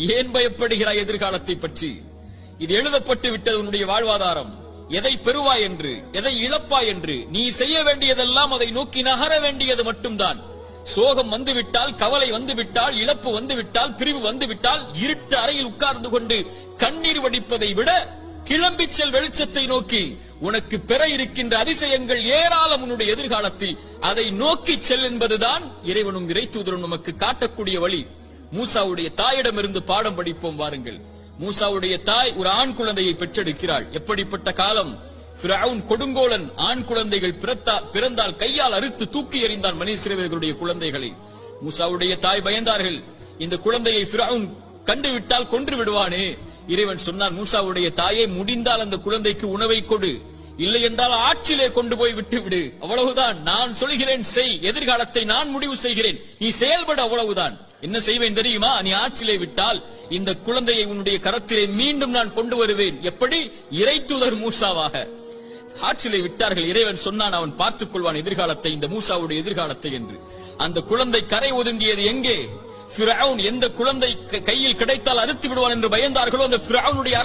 ஏன் பயப்படுகிறாய் எதிர்காலத்தை பற்றி? இது எழுதப்பட்டு விட்டது உன்னுடைய வாழ்வாதாரம். எதை பெறுவாய் என்று, எதை இழப்பாய் என்று, நீ செய்ய வேண்டியதெல்லாம் அதை நோக்கி நகர வேண்டியது மட்டும்தான். சோகம் வந்துவிட்டால், கவலை வந்துவிட்டால், இழப்பு வந்துவிட்டால், பிரிவு வந்துவிட்டால், இருட்டு அறையில் உட்கார்ந்து கொண்டு கண்ணீர் வடிப்பதை விட கிளம்பி செல் வெளிச்சத்தை நோக்கி. உனக்கு பெற இருக்கின்ற அதிசயங்கள் ஏராளம் உன்னுடைய எதிர்காலத்தில். அதை நோக்கி செல் என்பதுதான் இறைவனும் இறை தூதரும் நமக்கு காட்டக்கூடிய வழி. மூசாவுடைய தாயிடமிருந்து பாடம் படிப்போம் வாருங்கள். மூசாவுடைய தாய் ஒரு ஆண் குழந்தையை பெற்றெடுக்கிறாள். எப்படிப்பட்ட காலம்! ஃபிரவுன் கொடுங்கோலன் ஆண் குழந்தைகள் பிறந்தால் கையால் அறுத்து தூக்கி எறிந்தான் மனித இஸ்ரவேலர்களுடைய குழந்தைகளை. மூசாவுடைய தாய் பயந்தார்கள். இந்த குழந்தையை ஃபிரவுன் கண்டுவிட்டால் கொன்று விடுவானே. இறைவன் சொன்னான், மூசாவுடைய தாயை, முடிந்தால் அந்த குழந்தைக்கு உணவை கொடு, இல்லை என்றால் ஆற்றிலே கொண்டு போய் விட்டு விடு. அவ்வளவுதான். நான் சொல்கிறேன் செய். எதிர்காலத்தை நான் முடிவு செய்கிறேன், நீ செயல்பட. அவ்வளவுதான். என்ன செய்வேன் தெரியுமா? நீ ஆற்றிலே விட்டால் இந்த குழந்தையை உன்னுடைய கரத்திலே மீண்டும் நான் கொண்டு வருவேன். எப்படி? இறை தூதர் மூசாவாக. ஆற்றிலே விட்டார்கள். இறைவன் சொன்னான், அவன் பார்த்துக் கொள்வான் எதிர்காலத்தை, இந்த மூசாவுடைய எதிர்காலத்தை என்று. அந்த குழந்தை கரை ஒதுங்கியது எங்கே? ஃபிரவுன் எந்த குழந்தை கையில் கிடைத்தால் அறுத்து விடுவான் என்று பயந்தார்களோ அந்த ஃபிரவுனுடைய